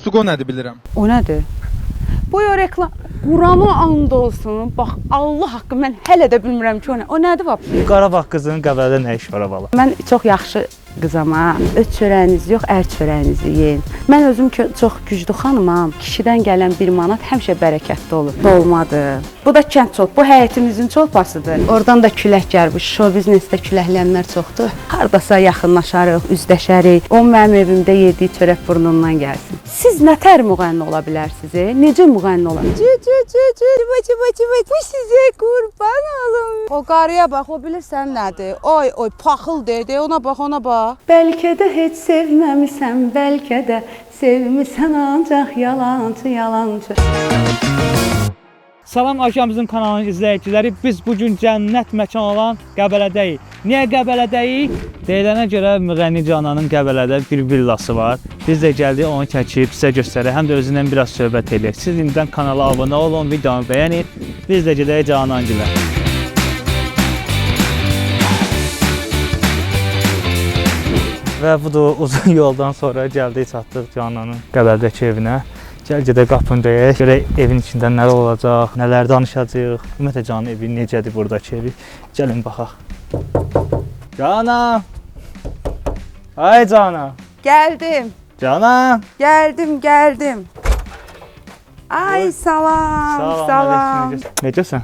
Suqo nədir bilirəm. O nədir? Bu yo reklam. Qurana and olsun. Bax Allah haqqı mən hələ də bilmirəm ki o nə. O nədir vap? Qarabağ qızının Qəbələdə nə iş var bala? Mən çox yaxşı qızam ha. Öz çörəyinizi yox, ər çörəyinizi yeyin. Mən özüm çox güclü xanımam. Kişidən gələn 1 manat həmişə bərəkətli olur. Dolmadır. Bu da kənd çolp. Bu həyətimizin çolpasıdır. Oradan da külək gəlir. Bu show biznesdə küləklənlər çoxdur. Hardasa yaxınlaşarıq, üzləşərik. O mənim evimdə yediyi çörək burnundan gəlsin. Siz nətər müğənni ola bilərsiniz? Necə müğənni ola bilərsiniz? Bu sizə qurban olum. O qarıya bax, o bilirsən nədir? Oy, oy, paxıl dedi. Ona bax, ona bax. Bəlkə də heç sevməmisən, bəlkə də sevmisən ancaq yalancı, yalancı. Salam Aşamızın kanalının izləyiciləri. Biz bugün cənnət məkan olan Qəbələdəyik. Niyə Qəbələdəyik? Deyilənə görə müğənni Cananın Qəbələdə bir villası var. Biz də gəldik onu çəkib sizə göstərək. Həm də özündən biraz söhbət edək. Siz indidən kanala abunə olun, videonu bəyənin. Biz də gedək Canan gilə. Və budur, uzun yoldan sonra gəldik, çatdıq Cananın Qəbələdəki evinə. Gəl gedək qapını döyək, görək evin içində nələr olacaq, nələr danışacağıq. Ümumiyyətlə Cananın evi necədir buradakı evi? Gəlin baxaq. Canan! Ay Canan! Gəldim. Canan! Gəldim. Ay salam. Necəsən?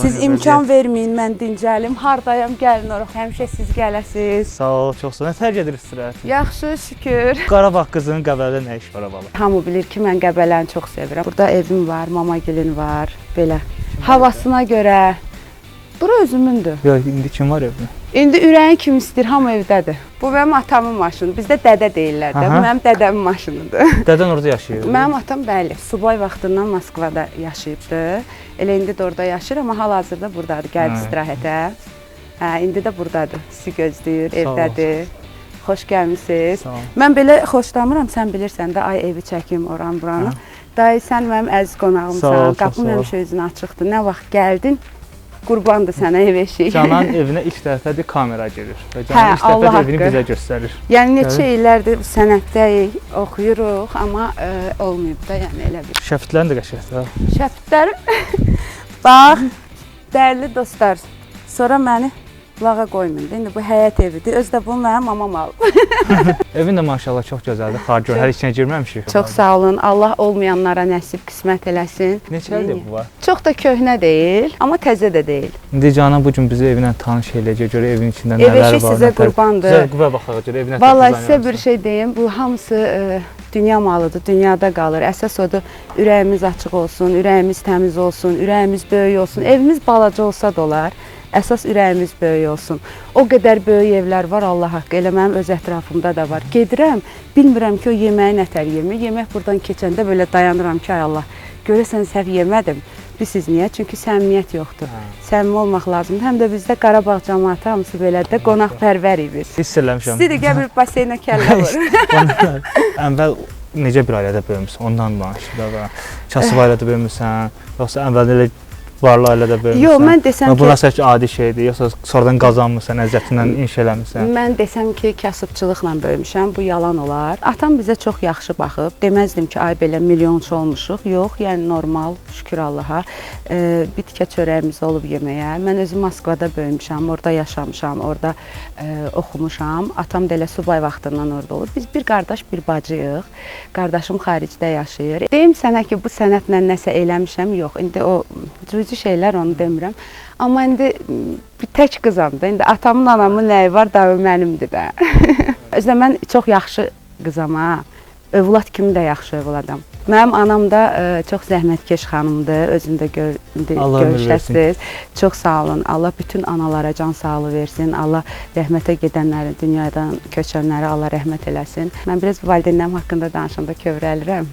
Siz imkan verməyin, mən dincəlim. Hardayam, gəlin oraq. Həmişə siz gələsiz. Sağ ol, çox sağ ol. Nətər gedir istirahət? Yaxşı, şükür. Qarabağ qızının Qəbələdə nə iş var bala? Hamı bilir ki, mən Qəbələni çox sevirəm. Burada evim var, mamagilin var, belə. Havasına görə. Bura özümündür. Yox, indi kim var evdə? İndi ürəyin kim istəyir, hamı evdədir. Bu mənim atamın maşını. Bizdə dədə deyirlər də. Bu mənim dədəmin maşınıdır. Dədən orada yaşayır? Mənim atam bəli, subay vaxtından Moskvada yaşayıbdı. Elə indi də orada yaşayır, amma hal-hazırda buradadır, gəldi istirahətə. İndi də buradadır, sizi gözləyir, evdədir. Xoş gəlmisiniz. Mən belə xoşlamıram, sən bilirsən də, ay evi çəkim oran buranı. Dayı, sən mənim əziz qonağımsan, qapım həmişə özünə açıqdır. Nə vaxt gəldin, qurbandır sənə ev eşik. Cananın evinə ilk dəfədir kamera gelir. Və Canan ilk dəfə evini bizə göstərir. Yəni neçə illərdir sənətdəyik, oxuyuruq, amma olmayıb da, yəni elə bir. Şəftlərin də qəşəngdir. Şəftlərim, bax, dəyərli dostlar, sonra məni lağa qoymayın. İndi bu həyət evidir, özü də bu mənim mamam alıb. Evin də maşallah çox gözəldir. Xaricə hər içinə girməmişik. Çox sağ olun, Allah olmayanlara nəsib qismət eləsin. Neçə ildir bu var? Çox da köhnə deyil, amma təzə də deyil. İndi Canan bugün bizi evinə tanış eləyəcək, görə evin içində nələr var. Ev eşik sizə qurbandır. Zövqə baxaq, görə evinə vallahi sizə bir şey deyim, bu hamısı dünya malıdır, dünyada qalır. Əsas odur, ürəyimiz açıq olsun, ürəyimiz təmiz olsun, ürəyimiz böyük olsun. Evimiz balaca olsa da olar. Əsas ürəyimiz böyük olsun. O qədər böyük evlər var, Allah haqqı, elə mənim öz ətrafımda da var. Gedirəm, bilmirəm ki, o yeməyi nətər yemir. Yemək buradan keçəndə belə dayanıram ki, ay Allah, görəsən səhv yemədim. Bilirsiniz niyə? Çünki səmimiyyət yoxdur. Səmimi olmaq lazımdır. Həm də bizdə Qarabağ cəmiyyəti hamısı belədir, qonaqpərvərik biz. Hiss eləmişəm. Siz də gəl bir baseynə kəllə vurun. Əvvəl necə bir ailədə böyümüsən? Ondan danış da. Kasıb ailədə böyümüsən, yoxsa əvvəl elə varlı ailədə böyümüsən? Yox, mən desəm ki... Bu nasıl ki, adi şeydir, yoxsa sonradan qazanmısan, əziyyətindən inş eləmirsən? Mən desəm ki, kasıbçılıqla böyümüşəm, bu yalan olar. Atam bizə çox yaxşı baxıb. Deməzdim ki, ay belə milyonçu olmuşuq. Yox, yəni normal, şükür Allaha. Bir tikə çörəyimiz olub yeməyə. Mən özüm Moskvada böyümüşəm, orada yaşamışam, orada oxumuşam. Atam da elə subay vaxtından orada olur. Biz bir qardaş, bir bacıyıq. Qardaşım xaricdə yaşayır. Deyim sənə ki, bu sənətlə nəsə eləmişəm, yox. İndi o cüzi şeylər, onu demirəm. Amma indi bir tək qızam da. İndi atamın, anamın nəyi var, da mənimdir də. Özdə mən çox yaxşı qızam ha. Övlad kimi də yaxşı övladam. Mənim anam da çox zəhmətkeş xanımdır, özünü də görüşəsiniz. Çox sağ olun, Allah bütün analara can sağlığı versin, Allah rəhmətə gedənləri, dünyadan köçənləri Allah rəhmət eləsin. Mən biraz valideynlərim haqqında danışanda kövrəlirəm.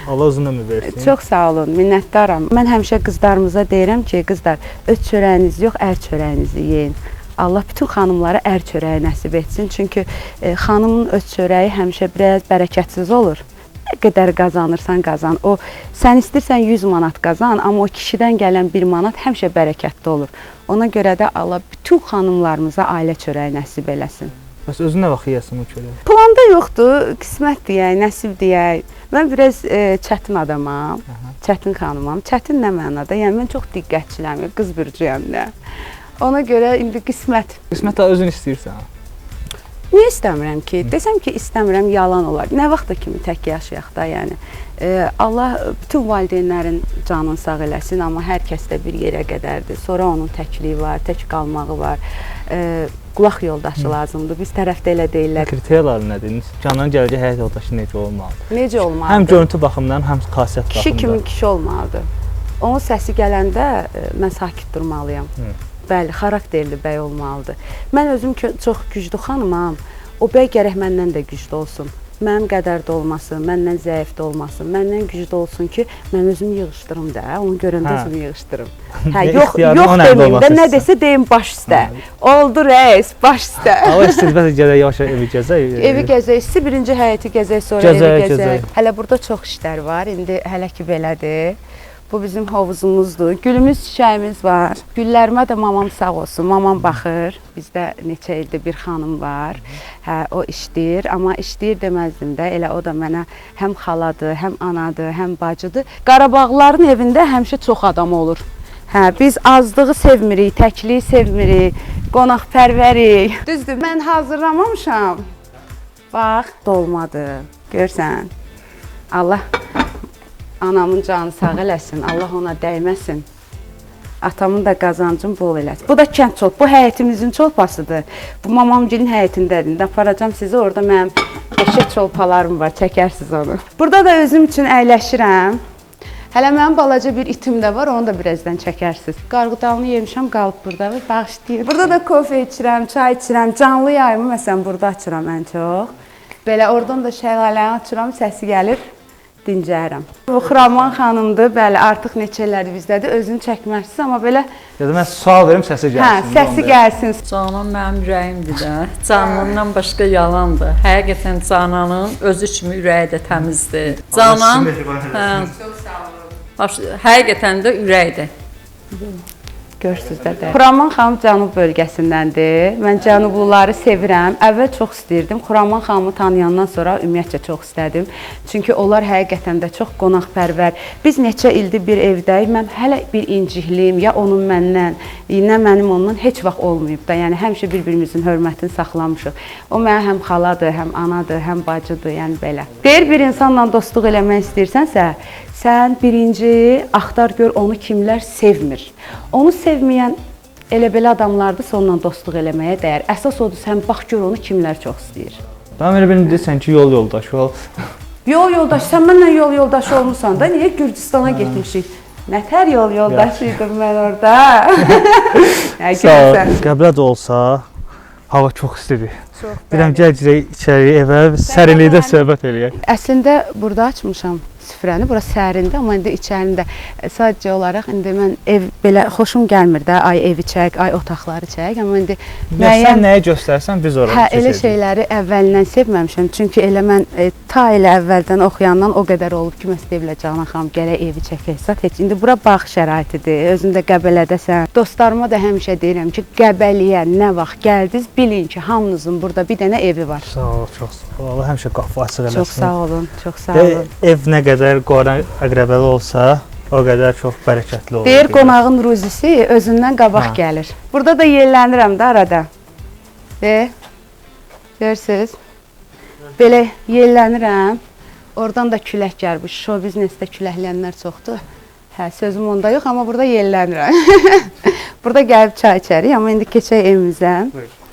Allah uzun ömür versin. Çox sağ olun, minnətdaram. Mən həmişə qızlarımıza deyirəm ki, qızlar, öz çörəyinizi yox, ər çörəyinizi yeyin. Allah bütün xanımlara ər çörəyi nəsib etsin. Çünki xanımın öz çörəyi həmişə biraz bərəkətsiz olur. Nə qədər qazanırsan qazan. O, sən istəyirsən 100 manat qazan, amma o kişidən gələn 1 manat həmişə bərəkətli olur. Ona görə də Allah bütün xanımlarımıza ailə çörəyi nəsib eləsin. Bəs özün nə vaxt yeyəsən o çörəyi? Planda yoxdur, qismət deyək, nəsib deyək. Mən biraz çətin adamam, çətin xanımam. Çətin nə mənada? Yəni mən çox diqqətçiləm, qız bürcüyəm də. Ona görə indi qismət. Qismət də özün istəyirsən. Niyə istəmirəm ki? Desəm ki, istəmirəm, yalan olar. Nə vaxta kimi tək yaşayaq da, yəni. Allah bütün valideynlərin canını sağ eləsin, amma hər kəs də bir yerə qədərdir. Sonra onun təkliyi var, tək qalmağı var. Qulaq yoldaşı lazımdır. Biz tərəfdə elə deyirlər. Kriteriyaları nədir? Canın gələcək həyat yoldaşı necə olmalıdır? Necə olmalıdır? Həm görüntü baxımından, həm xasiyyət baxımından. Kişi kimi kişi olmalıdır. Onun səsi gələndə mən sakit durmalıyam. Bəli, xarakterli bəy olmalıdır. Mən özüm çox güclü xanımam. O bəy gərək məndən də güclü olsun. Mənim qədər də olmasın, məndən zəif də olmasın. Məndən güclü olsun ki, mən özümü yığışdırım da, onu görəndə özümü yığışdırım. Yox deməyim də, nə desə deyim baş üstə. Oldu rəis, baş üstə. Hava istəyir, gəzək, yavaş evi gəzək. Evi gəzək, istəyir birinci həyəti gəzək, sonra evi gəzək. Hələ burada çox işlər var, indi hələ ki belədir. Bu bizim hovuzumuzdur. Gülümüz, çiçəyimiz var. Güllərimə də mamam sağ olsun. Mamam baxır. Bizdə neçə ildir bir xanım var. Hə, o işləyir. Amma işləyir deməzdim də. Elə o da mənə həm xaladır, həm anadır, həm bacıdır. Qarabağlıların evində həmişə çox adam olur. Hə, biz azlığı sevmirik, təkliyi sevmirik, qonaqpərvərik. Düzdür, mən hazırlamamışam. Bax, dolmadır. Görsən. Allah anamın canı sağ eləsin, Allah ona dəyməsin. Atamın da qazancını bol eləsin. Bu da kənd çolp, bu həyətimizin çolpasıdır. Bu mamamgilin həyətindədir. İndi aparacam sizi, orada mənim eşək çolpalarım var, çəkərsiz onu. Burada da özüm üçün əyləşirəm. Hələ mənim balaca bir itim də var, onu da birazdan çəkərsiz. Qarğıdalını yemişəm, qalıb burada və bağışlayır. Burada da kofe içirəm, çay içirəm. Canlı yayımı məsələn burada açıram ən çox. Belə oradan da şəlaləni açıram, səsi gəlir. Dincəyirəm. O Xuraman xanımdır, bəli, artıq neçə illərdir bizdədir, özünü çəkməzsiz, amma belə... Ya da mən sual verim, səsi gəlsin. Hə, səsi gəlsin. Canan mənim ürəyimdir də, Canandan başqa yalandır. Həqiqətən Cananın özü kimi ürəyi də təmizdir. Canan, həqiqətən də ürəkdir. Görsüz də. Xuraman xanım Cənub bölgəsindəndir. Mən cənubluları sevirəm. Əvvəl çox istəyirdim. Xuraman xanımı tanıyandan sonra ümumiyyətcə çox istədim. Çünki onlar həqiqətən də çox qonaqpərvər. Biz neçə ildir bir evdəyik. Mən hələ bir incikliyim, ya onun məndən, nə mənim ondan heç vaxt olmayıb da. Yəni həmişə bir-birimizin hörmətini saxlamışıq. O mənə həm xaladır, həm anadır, həm bacıdır, yəni belə. Deyir bir insanla dostluq eləmək istəyirsənsə, sən birinci axtar gör onu kimlər sevmir. Onu sevməyən elə belə adamlardır, onunla dostluq eləməyə dəyər. Əsas odur, sən bax gör onu kimlər çox istəyir. Mən elə bilmirəm deyirsən ki, yol yoldaşı ol. Yol yoldaşı, sən mənlə yol yoldaşı olmuşsan da, niyə Gürcüstana getmişik? Nətər yol yoldaşıydım mən orada. Sağ ol, Qəblə də olsa, hava çox istidir. Deyirəm, gələcək içəri evə, sərinlikdə söhbət eləyək. Əslində burada açmışam süfrəni, bura sərindir, amma indi içərində sadəcə olaraq indi mən ev belə xoşum gəlmir də, ay evi çək, ay otaqları çək, amma indi sən nəyi göstərsən biz oraya keçəcəyik. Hə, elə şeyləri əvvəlindən sevməmişəm, çünki elə mən ta elə əvvəldən oxuyandan o qədər olub ki, məsələn deyiblər Canan xanım gərək evi çəkək, heç indi bura bağ şəraitidir, özün də Qəbələdəsən. Dostlarıma da həmişə deyirəm ki, Qəbəliyə nə vaxt gəldiniz, bilin ki, hamınızın burada bir dənə evi var. Sağ ol, çox sağ ol. Allah həmişə qapı açıq eləsin. Çox sağ olun, çox sağ olun. Ev nə qədər qoran əqrəbəli olsa, o qədər çox bərəkətli olur. Deyir, qonağın ruzisi özündən qabaq gəlir. Burada da yellənirəm də arada. Görürsünüz? Belə yellənirəm. Oradan da külək gəlir. Bu show biznesdə küləklənlər çoxdur. Hə, sözüm onda yox, amma burada yellənirəm. Burada gəlib çay içərik, amma indi keçək evimizə.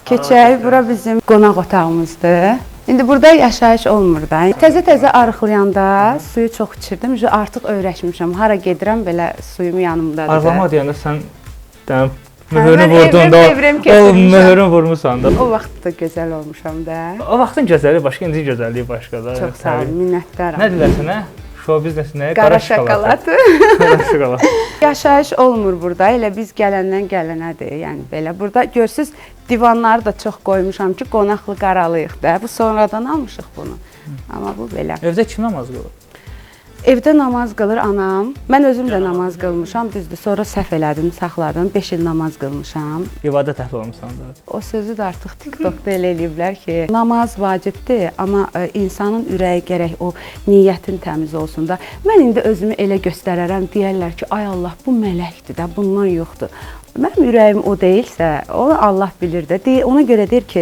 Keçək, bura bizim qonaq otağımızdır. İndi burada yaşayış olmur da. Təzə-təzə arıqlayanda suyu çox içirdim. Artıq öyrəşmişəm. Hara gedirəm, belə suyum yanımdadır. Arıqlama deyəndə sən möhürünü vurdun da, o möhürünü vurmuşsan da. O vaxt da gözəl olmuşam da. O vaxtın gözəlliyi başqa, indi gözəlliyi başqa da. Çox sağ olun, minnətdaram. Nə deyirlər sənə? Show biznesinə qara şokolatı. Qara şokolat. Yaşayış olmur burada. Elə biz gələndən gələnədir. Yəni belə burada görsüz divanları da çox qoymuşam ki, qonaqlı qaralıyıq da. Bu sonradan almışıq bunu. Amma bu belə. Evdə kim namaz qılır? Evdə namaz qılır anam. Mən özüm də namaz qılmışam, düzdür. Sonra səhv elədim, saxladım. 5 il namaz qılmışam. İbadət əhli olmusan da. O sözü də artıq TikTokda elə eləyiblər ki, namaz vacibdir, amma insanın ürəyi gərək o niyyətin təmiz olsun da. Mən indi özümü elə göstərərəm, deyərlər ki, ay Allah, bu mələkdir də, bundan yoxdur. Mənim ürəyim o deyilsə, onu Allah bilir də. Ona görə deyir ki,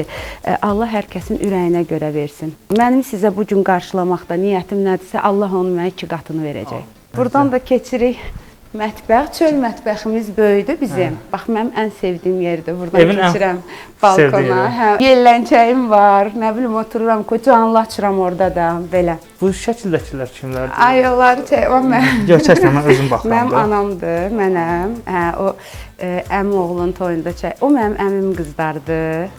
Allah hər kəsin ürəyinə görə versin. Mənim sizə bu gün qarşılamaqda niyyətim nədirsə, Allah onun mənə 2 qatını verəcək. Buradan da keçirik mətbəx. Çöl mətbəximiz böyüdür bizim. Bax, mənim ən sevdiyim yerdir. Buradan keçirəm balkona. Yelləncəyim var, nə bilim, otururam, canlı açıram orada da, belə. Bu şəkildəkilər kimlərdir? Ay, onları o mən. Göstərsən, mən özüm baxıram da. Mənim anamdır, mənəm. O əmi oğlunun toyunda o mənim əmim qızlardır.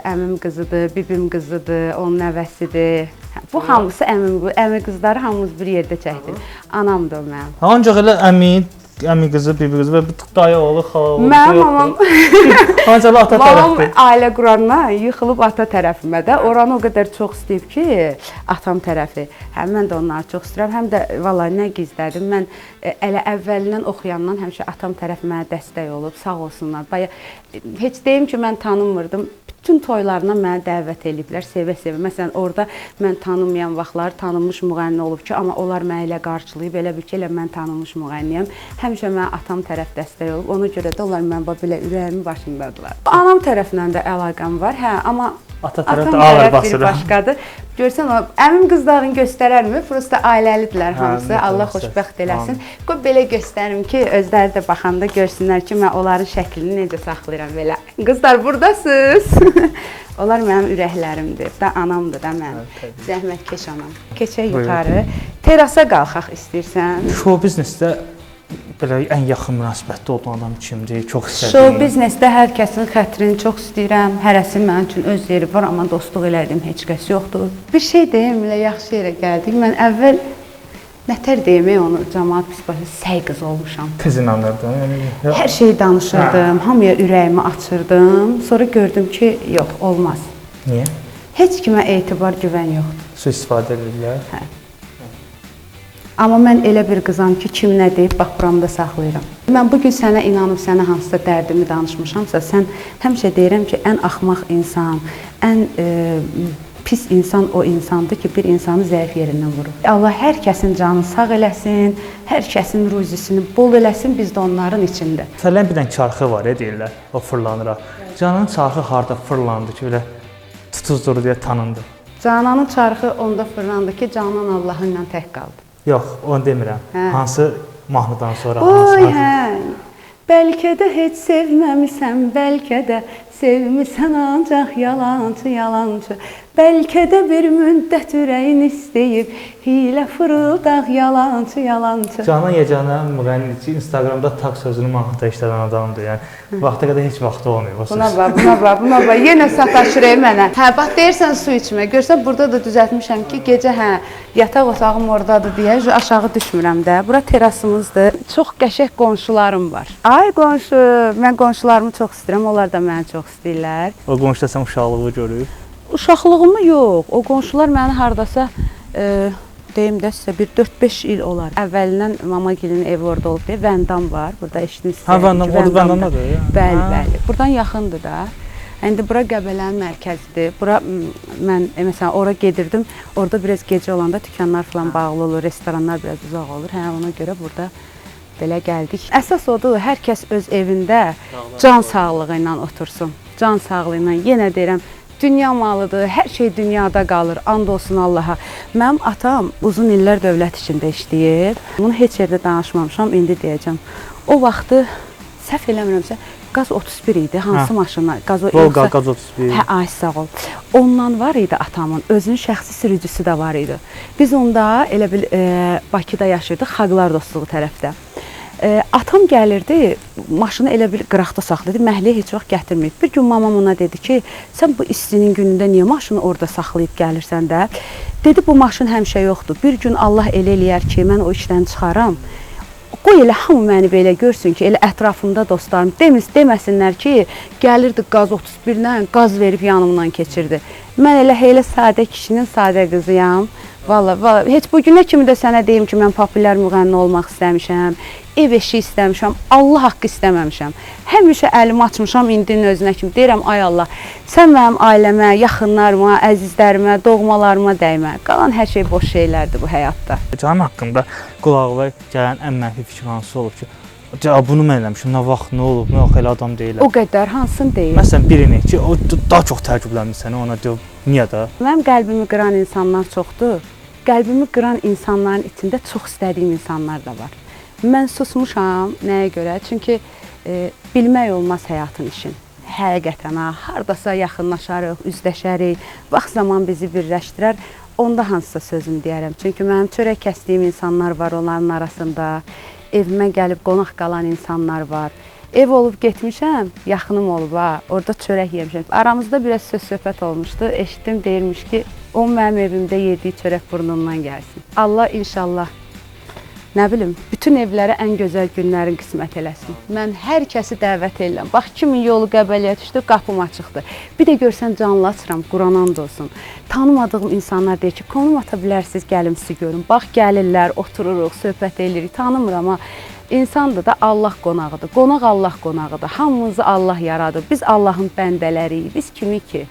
Əmim qızıdır, bibim qızıdır, onun nəvəsidir. Bu hamısı əmi qızları hamımız bir yerdə çəkdik. Anamdır o mənim. Ancaq elə əmi qızı, bibi qızı və bir dayı oğlu, xala oğlu. Mənim mamam ancaq ata tərəfdir. Ailə qurandan yıxılıb ata tərəfimə də. Oranı o qədər çox istəyib ki, atam tərəfi. Həm mən də onları çox istəyirəm, həm də vallahi nə gizlədim. Mən elə əvvəlindən oxuyandan həmişə atam tərəf mənə dəstək olub, sağ olsunlar. Heç deyim ki, mən tanınmırdım. Bütün toylarına mənə dəvət ediblər, sevə-sevə. Məsələn, orada mən tanınmayan vaxtlar tanınmış müğənni olub ki, amma onlar mənə elə qarşılayıb, elə bil ki, elə mən tanınmış müğənniyəm. Həmişə mənə atam tərəf dəstək olub. Ona görə də onlar mənə belə ürəyimin başındadılar. Anam tərəfindən də əlaqəm var, amma ata atam tərəf bir başqadır. Görsən, əmim qızlarını göstərərmi? Prosta ailəlidirlər hamısı. Allah xoşbəxt eləsin. Qoy belə göstərim ki, özləri də baxanda görsünlər ki, mən onların şəklini necə saxlayıram belə. Qızlar, buradasınız. Onlar mənim ürəklərimdir. Da anamdır da mənim. Zəhmətkeş anam. Keçək yuxarı. Terasa qalxaq istəyirsən. Show biznesdə belə ən yaxın münasibətdə olan adam kimdir? Çox istəyirəm. Show biznesdə hər kəsin xətrini çox istəyirəm. Hərəsi mənim üçün öz yeri var, amma dostluq elədiyim heç kəs yoxdur. Bir şey deyim, elə yaxşı yerə gəldik. Mən əvvəl nətər demək onu, cəmaət psixologiyası səy qız olmuşam. Tez inanırdın. Hər şeyi danışırdım, hamıya ürəyimi açırdım. Sonra gördüm ki, yox, olmaz. Niyə? Heç kimə etibar, güvən yoxdur. Sui-istifadə edirlər. Hə. Amma mən elə bir qızam ki, kim nə deyib, bax, buramda saxlayıram. Mən bugün sənə inanıb, sənə hansısa dərdimi danışmışamsa, sən həmişə deyirəm ki, ən axmaq insan, ən pis insan o insandır ki, bir insanı zəif yerindən vurur. Allah hər kəsin canını sağ eləsin, hər kəsin ruzisini bol eləsin, biz də onların içində. Sələn bir dənə çarxı var, deyirlər, o fırlanır. Cananın çarxı harda fırlandı ki, belə tutuzdur deyə tanındı. Cananın çarxı onda fırlandı ki, Canan Allahınla tək qaldı. Yox, onu demirəm. Hansı mahnıdan sonra? Oy, hə, bəlkə də heç sevməmisən, bəlkə də sevmisən ancaq yalancı, yalancı. Bəlkə də bir müddət ürəyin istəyib, hilə fırıldaq, yalancı, yalancı. Canan yeganə müğənnici Instagramda taq sözünü mahnıda işlədən adamdır. Yəni vaxta qədər heç vaxtı olmayıb o söz. Buna bax. Yenə sataşır mənə. Hə, bax deyirsən su içmə. Görsən burada da düzəltmişəm ki, gecə yataq otağım ordadır deyə aşağı düşmürəm də. Bura terasımızdır. Çox qəşəng qonşularım var. Ay qonşu, mən qonşularımı çox istəyirəm, onlar da məni çox istəyirlər. O qonşuda sən uşaqlığı görüb? Uşaqlığımı yox. O qonşular məni hardasa deyim də sizə bir 4-5 il olar. Əvvəlindən Mamagilin evi orada olub deyə Vəndam var. Burada eşitdiniz. Ha, Vəndamdadır. Bəli. Buradan yaxındır da. İndi bura Qəbələnin mərkəzidir. Bura mən məsələn ora gedirdim. Orada biraz gecə olanda dükanlar falan bağlı olur, restoranlar biraz uzaq olur. Hə, ona görə burada belə gəldik. Əsas odur, hər kəs öz evində can sağlığı ilə otursun. Can sağlığı ilə yenə deyirəm, dünya malıdır, hər şey dünyada qalır, and olsun Allaha. Mənim atam uzun illər dövlət içində işləyib. Bunu heç yerdə danışmamışam, indi deyəcəm. O vaxtı, səhv eləmirəmsə, qaz 31 idi, hansı maşınla? Volga qaz 31. Hə, ay sağ ol. Ondan var idi atamın, özünün şəxsi sürücüsü də var idi. Biz onda elə bil Bakıda yaşırdıq, Xalqlar Dostluğu tərəfdə. Atam gəlirdi, maşını elə bir qıraqda saxlayırdı, məhliyə heç vaxt gətirməyib. Bir gün mamam ona dedi ki, sən bu istinin günündə niyə maşını orada saxlayıb gəlirsən də? Dedi, bu maşın həmişə yoxdur. Bir gün Allah elə eləyər ki, mən o işdən çıxaram. Qoy elə hamı məni belə görsün ki, elə ətrafımda dostlarım deməsinlər ki, gəlirdi qaz 31-dən, qaz verib yanımdan keçirdi. Mən elə sadə kişinin sadə qızıyam. Vallahi heç bu günə kimi də sənə deyim ki, mən populyar müğənni olmaq istəmişəm, ev eşi istəmişəm, Allah haqqı istəməmişəm. Həmişə əlimi açmışam indinin özünə kimi. Deyirəm, ay Allah, sən mənim ailəmə, yaxınlarıma, əzizlərimə, doğmalarıma dəymə. Qalan hər şey boş şeylərdir bu həyatda. Canan haqqında qulağıma gələn ən mənfi fikir hansı olub ki, bunu mən eləmişəm, nə vaxt, nə olub, nə elə adam deyiləm. O qədər, hansını deyil? Məsələn, birini ki, o daha çox təəccübləndim sənə, ona deyib, niyə də? Mənim qəlbimi qıran insanlar çoxdur. Qəlbimi qıran insanların içində çox istədiyim insanlar da var. Mən susmuşam, nəyə görə? Çünki bilmək olmaz həyatın işin. Həqiqətən, hardasa yaxınlaşarıq, üzləşərik, vaxt zaman bizi birləşdirər, onda hansısa sözümü deyərəm. Çünki mənim çörək kəsdiyim insanlar var onların arasında. Evimə gəlib qonaq qalan insanlar var. Ev olub getmişəm, yaxınım olub ha, orada çörək yemişəm. Aramızda biraz söz-söhbət olmuşdu. Eşitdim deyirmiş ki, o mənim evimdə yediyi çörək burnundan gəlsin. Allah inşallah, nə bilim, bütün evlərə ən gözəl günlərin qismət eləsin. Mən hər kəsi dəvət edirəm. Bax, kimin yolu Qəbələyə düşdü, qapım açıqdır. Bir də görsən canlı açıram, Quranan da olsun. Tanımadığım insanlar deyir ki, konum ata bilərsiniz, gəlim sizi görün. Bax, gəlirlər, otururuq, söhbət edirik, tanımıram amma İnsandır da Allah qonağıdır. Qonaq Allah qonağıdır. Hamımızı Allah yaradır. Biz Allahın bəndələriyik. Biz kimi ki?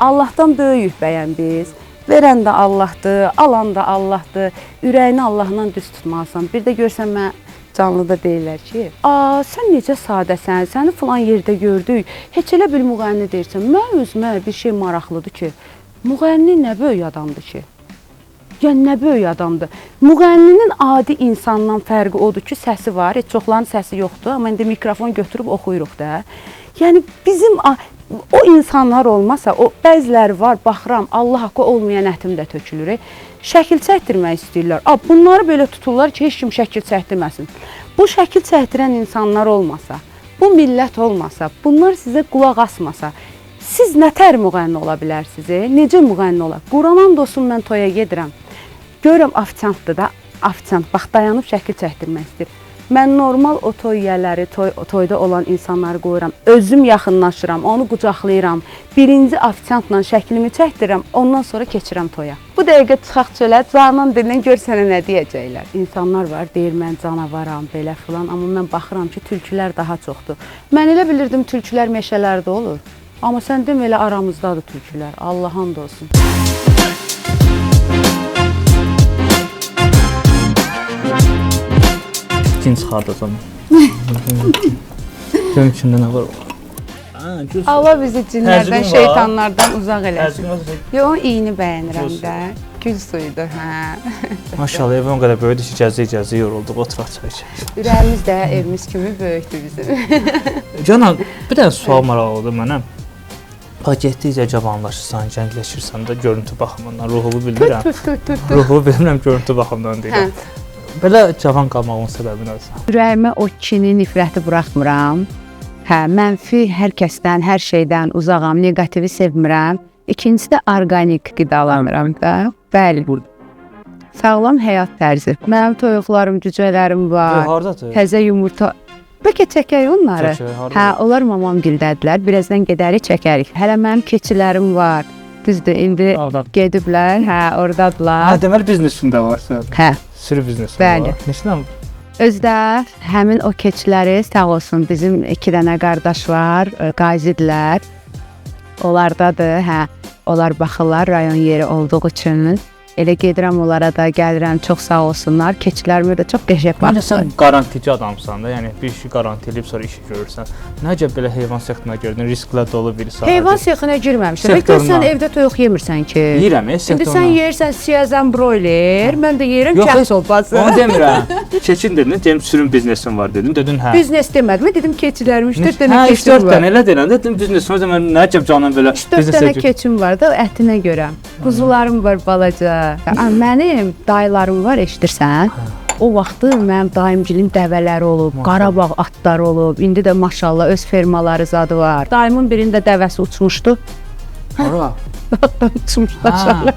Allahdan böyüyük bəyən biz. Verən də Allahdır, alan da Allahdır. Ürəyini Allahla düz tutmalısan. Bir də görsən mən canlıda deyirlər ki, sən necə sadəsən, səni filan yerdə gördük. Heç elə bir müğənni deyirsən. Mən özümə bir şey maraqlıdır ki, müğənni nə böyük adamdır ki? Yəni, nə böyük adamdır. Müğənninin adi insandan fərqi odur ki, səsi var, heç çoxların səsi yoxdur, amma indi mikrofon götürüb oxuyuruq da. Yəni, bizim o insanlar olmasa, o bəziləri var, baxıram, Allah haqqı olmayan ətim də tökülür. Şəkil çəkdirmək istəyirlər. Bunları belə tuturlar ki, heç kim şəkil çəkdirməsin. Bu şəkil çəkdirən insanlar olmasa, bu millət olmasa, bunlar sizə qulaq asmasa, siz nətər müğənni ola bilərsiniz? Necə müğənni ola? Quranan olsun, mən toya gedirəm. Görürəm, afisantdır da, afisant, bax, dayanıb şəkil çəkdirmək istəyir. Mən normal o toy yiyələri, toyda olan insanları qoyuram, özüm yaxınlaşıram, onu qucaqlayıram, birinci afisantla şəklimi çəkdirirəm, ondan sonra keçirəm toya. Bu dəqiqə çıxaq çölə, Canan dilindən gör sənə nə deyəcəklər. İnsanlar var, deyir, mən canavaram, belə filan, amma mən baxıram ki, tülkülər daha çoxdur. Mən elə bilirdim, tülkülər meşələrdə olur. Amma sən demə, elə aramızdadır tülkülər, Allah hamd olsun. İkinci çıxardacam. Görüm içində nə var? Allah bizi cinlərdən, şeytanlardan uzaq eləsin. Yox, iyini bəyənirəm də. Gül suyudur, hə. Maşallah, ev o qədər böyüdür ki, gəzə-gəzə yorulduq, oturaq çay içək. Ürəyimiz də evimiz kimi böyükdür bizim. Canan, bir dənə sual maraqlıdır mənə. Bax, getdikcə cavanlaşırsan, gəncləşirsən də görüntü baxımından, ruhumu bilmirəm. Ruhumu bilmirəm, görüntü baxımından deyirəm. Belə cavan qalmağın səbəbi nədir? Ürəyimə o kini, nifrəti buraxmıram. Hə, mənfi hər kəsdən, hər şeydən uzağam, negativi sevmirəm. İkincisi də orqanik qidalanıram da. Bəli. Sağlam həyat tərzi. Mənim toyuqlarım, cücələrim var. Hardadır? Təzə yumurta. Bəlkə çəkək onları. Hə, onlar mamam gildədilər. Birazdan gedərik, çəkərik. Hələ mənim keçilərim var. Düzdür, indi gediblər. Hə, oradadılar. Hə, deməli biznesində varsa. Hə. Sürü biznesi Bəli. var. Neçə Özdə həmin o keçiləri sağ olsun bizim 2 dənə qardaş var, qazidirlər. Onlardadır, hə. Onlar baxırlar rayon yeri olduğu üçün. Elə gedirəm onlara da, gəlirəm, çox sağ olsunlar. Keçilərimi də çox qəşəng baxır. Məncə sən garantici adamsan da, yəni bir işi garanti edib sonra işi görürsən. Nəcə belə heyvan sextinə girdin, risklər dolu bir sahədir. Heyvan sexinə girməmişəm. Sən evdə toyuq yemirsən ki. Yeyirəm, sektoruna. İndi sən yeyirsən siyazən broiler, mən də yeyirəm kəs olbası. Onu demirəm. Keçin dedin, deyim sürüm biznesim var dedin, dedin hə. Biznes demədim, dedim keçilərim 3-4 dənə keçim var. Hə, 3-4 dənə elə deyirəm, dedim biznesim, o zaman nəcəb canım belə biznesə 3-4 dənə keçim var da, ətinə görə. Quzularım var balaca. Mənim dayılarım var, eşidirsən? O vaxtı mənim dayımgilin dəvələri olub, Qarabağ atları olub. İndi də maşallah öz fermaları zadı var. Dayımın birində dəvəsi uçmuşdu. Hara? Atdan uçmuşdu aşağı.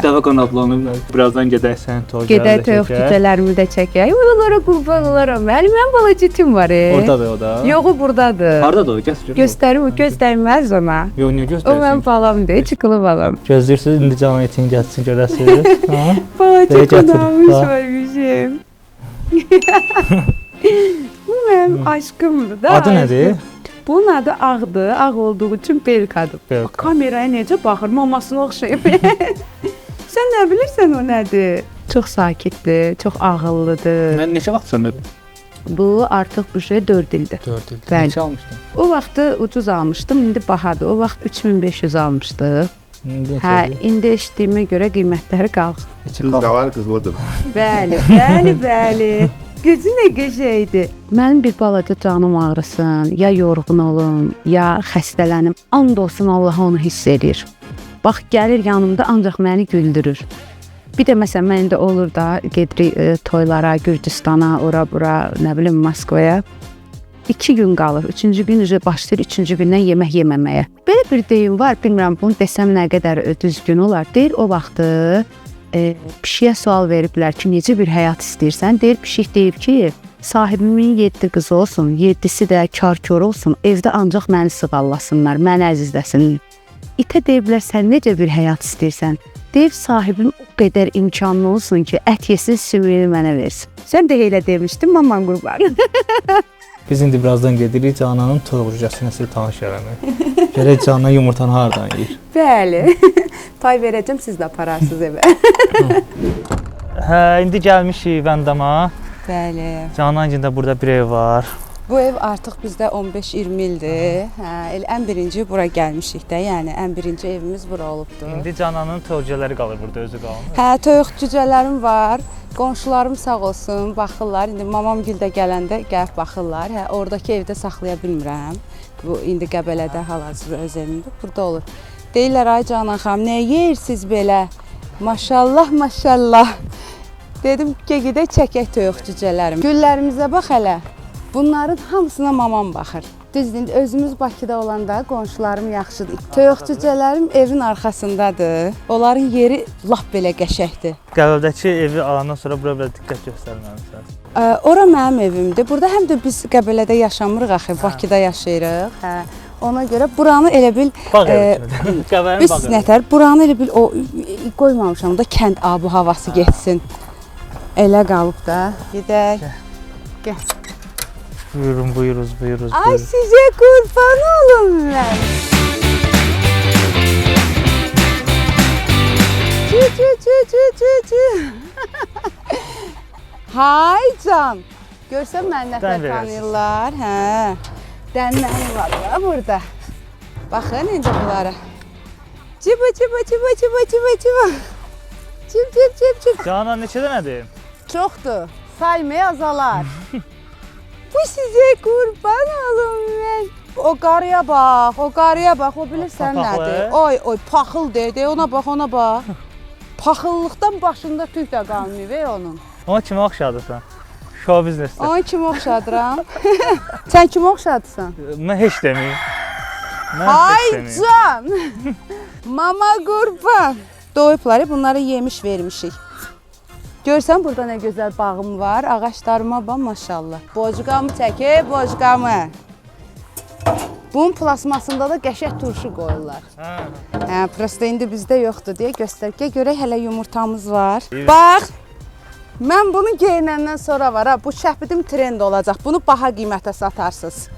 Dəvə qanadlanıb, birazdan gedək sənin toy Gedək toyuq cücələrimi də çəkək. Onlara qurban olaram. Mənim balaca itim var. Ordadır o da. Yox, o burdadır. Hardadır o? Gətir. Göstərim, göstərməz ona. Yox, niyə O göstərsin? mənim balamdır, çıxılı balam. Gözləyirsiniz, indi canın etini gəlsin, görəsiniz. Ha? Balaca Gətir, qonağımız ha. varmışım. Bu mənim aşkımdır da. Adı nədir? Bunun adı Ağdır. Ağ olduğu üçün Belkadır. Belka. Kameraya necə baxır, mamasına oxşayıb. Sən nə bilirsən o nədir? Çox sakitdir, çox ağıllıdır. Mən neçə vaxt sənə? Bu artıq bu şey 4 ildir. 4 il. Bəli. Neçə almışdın? O vaxtı ucuz almışdım, indi bahadır. O vaxt 3500 almışdıq. Hə, indi eşitdiyimə görə qiymətləri qalxdı. Kız da var, kız budur. Bəli, bəli, bəli. Gözü nə qəşəngdir. Mənim bir balaca canım ağrısın, ya yorğun olum, ya xəstələnim. And olsun Allah onu hiss edir. Bax gəlir yanımda ancaq məni güldürür. Bir də məsələn məndə olur da gedirik toylara, Gürcüstana, ora bura, nə bilim Moskvaya. 2 gün qalır. 3-cü gün başlayır 3-cü gündən yemək yeməməyə. Belə bir deyim var, bilmirəm bunu desəm nə qədər düzgün olar. Deyir o vaxtı pişiyə sual veriblər ki, necə bir həyat istəyirsən? Deyir pişik deyib ki, sahibimin 7 qızı olsun, 7-si də kar-kor olsun, evdə ancaq məni sığallasınlar, məni əzizləsinlər. İtə deyiblər sən necə bir həyat istəyirsən? Deyib sahibim o qədər imkanlı olsun ki, ət yesin, sümüyünü mənə versin. Sən də elə demişdin, mamam qurban. Biz indi birazdan gedirik Cananın toyuq cücəsini sizə tanış eləmək. Görək Canan yumurtanı hardan yeyir? Bəli. Pay verəcəm, siz də apararsınız evə. Hə, indi gəlmişik Vəndama. Bəli. Canancığında burada bir ev var. Bu ev artıq bizdə 15-20 ildir. Hə, elə ən birinci bura gəlmişik də, yəni ən birinci evimiz bura olubdu. İndi Cananın toyuq cücələri qalır burada, özü qalmır. Hə, toyuq cücələrim var. Qonşularım sağ olsun, baxırlar. İndi mamam gil də gələndə gəlib baxırlar. Hə, oradakı evdə saxlaya bilmirəm. Bu indi Qəbələdə hal-hazırda öz evimdə burada olur. Deyirlər ay Canan xanım, nə yeyirsiniz belə? Maşallah, maşallah. Dedim ki, gedək çəkək toyuq cücələrim. Güllərimizə bax hələ. Bunların hamısına mamam baxır. Düzdür, özümüz Bakıda olanda qonşularım yaxşıdır. Toyuq cücələrim evin arxasındadır. Onların yeri lap belə qəşəngdir. Qəbələddəki evi alandan sonra bura belə diqqət göstərməlisiniz. Ora mənim evimdir. Burada həm də biz Qəbələdə yaşamırıq axı, Bakıda yaşayırıq. Hə. Ona görə buranı elə bil biz nətər buranı elə bil o qoymamışam da kənd abu havası getsin. Elə qalıb da. Gedək. Gəl. Buyurun, buyuruz. Ay sizə qurban olum mən. Çü. Hay can. Görsən mən nətər tanıyırlar, hə. Dənləri var da burada. Baxın indi bunlara. Ciba. Cip. Canan neçə dənədir? Çoxdur. Saymaya azalar. Bu sizə qurban olum mən. O qarıya bax, o bilirsən nədir? Oy, paxıl dedi, ona bax. Paxıllıqdan başında tük də qalmıyor onun. Ona kimə oxşadırsan? Show biznesdə. Ona kimi oxşadıram? Sən kimi oxşadırsan? Mən heç deməyim. Ay can! Mama qurban. Doyublar, bunları yemiş vermişik. Görsən burada nə gözəl bağım var, ağaçlarıma bax maşallah. Bocqamı çəkib, bocqamı. Bunun plasmasında da qəşəng turşu qoyurlar. Hə, prosta indi bizdə yoxdur deyə göstərək. Görək hələ yumurtamız var. Bax, mən bunu geyinəndən sonra var ha, bu şəhbidim trend olacaq. Bunu baha qiymətə satarsınız.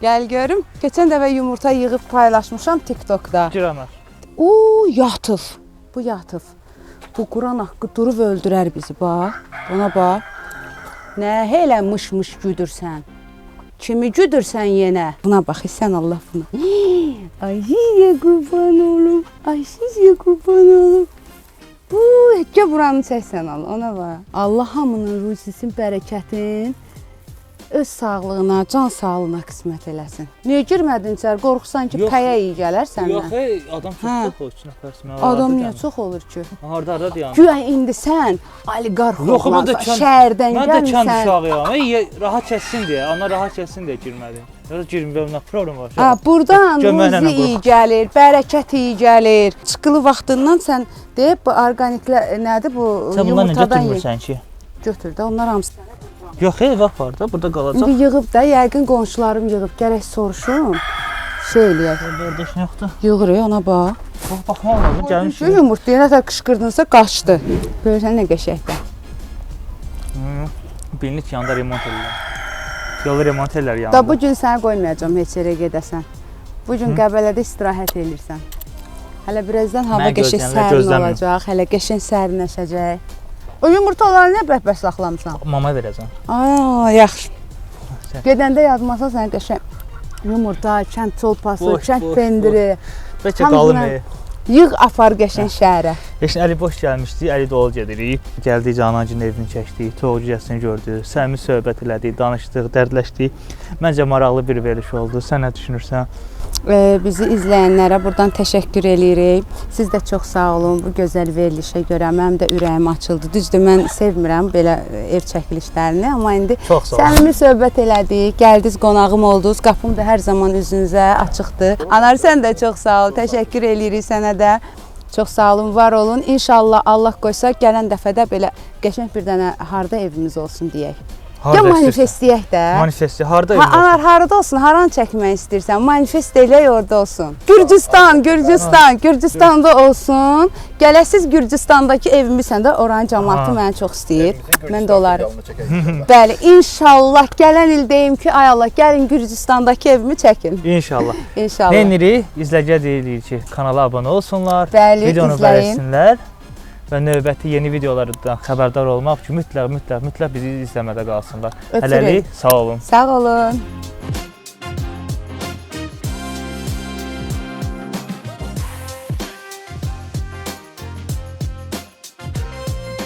Gəl görüm. Keçən dəfə yumurta yığıb paylaşmışam TikTokda. Giranlar. Yatıb. Bu yatıb. Bu Quran haqqı durub öldürər bizi, bax. Ona bax. Nə elə mış güdürsən? Kimi güdürsən yenə? Buna bax, sən Allah buna. Ay sizə qurban olum. Bu, həkə buranı çəksən Allah, ona bax. Allah hamının ruzisin, bərəkətin öz sağlığına, can sağlığına qismət eləsin. Niyə girmədin içəri? Qorxusan ki, Yox. pəyə iyi gələr səndən. Yox, adam Hə. çox o üçün nəfərsmə. Adam niyə çox olur ki? Harda dayanır? Güya indi sən oliqarx Yox, mən də olmasan, şəhərdən mən də kənd gəlmisən. uşağıyam. Rahat kəssin deyə, ana rahat kəssin deyə girmədim. Yox, girməyəm, nə problem var? Ha, burdan Göməklə ruzi iyi qorx. gəlir, bərəkət iyi gəlir. Çıxılı vaxtından sən deyib bu orqaniklər nədir bu Sən bundan nə yumurtadan ye. götürmürsən ki? Götür də onlar hamısı. Yox, vaxt var da, burada qalacaq. İndi yığıb da yəqin qonşularım yığıb gərək soruşum. Şey eləyək. Burada heç nə yoxdur. Yığır ona bax. Baxmaq lazım, gəlmiş. Şu yumurtaya nətər qışqırdınsa qaçdı. Görürsən nə qəşəngdir. Bilinir yanında remont edirlər. Yolu remont edirlər yanında. Da bu gün səni qoymayacağam heç yerə gedəsən. Bu gün Qəbələdə istirahət edirsən. Hələ birazdan hava Mən qəşəng gözləmirəm, sərin gözləmirəm. olacaq, hələ qəşəng sərinləşəcək. O yumurtaları nə bəhbəh saxlamısan? Mama verəcəm. Aa, yaxşı. Sən- Gedəndə yadıma sal sən qəşəng yumurta, kənd çolpası, Boş, kənd boş, pendiri. Bəlkə Hamısına- qalmır. Yığ apar qəşəng şəhərə. Heç Əli boş gəlmişdi, Əli dolu gedirik. Gəldik Canancının evini çəkdik, Toğucuyasını gördük, səmimi söhbət elədik, danışdıq, dərdləşdik. Məncə maraqlı bir veriş oldu. Sən nə düşünürsən? Bizi izləyənlərə buradan təşəkkür eləyirik. Siz də çox sağ olun bu gözəl verilişə görə. Mənim də ürəyim açıldı. Düzdür, mən sevmirəm belə ev çəkilişlərini, amma indi Çox sağ olun. səmimi söhbət elədik. Gəldiniz, qonağım oldunuz. Qapım da hər zaman üzünüzə açıqdır. Anar, sən də çox sağ ol. Təşəkkür eləyirik sənə də. Çox sağ olun, var olun. İnşallah Allah qoysa gələn dəfədə belə qəşəng bir dənə harda evimiz olsun deyək. Ya manifestləyək də. Manifesti harda Ha, evimiz? anar harada olsun, haranı çəkmək istəyirsən? Manifest eləyək orada olsun. Gürcüstan, Gürcüstan, Gürcüstanda olsun. Gələsiz Gürcüstandakı evimizsən də oranın cəmaatı məni çox istəyir. Mən də onları. Bəli, inşallah gələn il deyim ki, ay Allah, gəlin Gürcüstandakı evimi çəkin. İnşallah. İnşallah. Nə edirik? İzləyicilər deyirik ki, kanala abunə olsunlar, Bəli, videonu izləyin. bəyənsinlər və növbəti yeni videolardan xəbərdar olmaq üçün mütləq bizi izləmədə qalsınlar. Ötürək. Hələlik sağ olun. Sağ olun.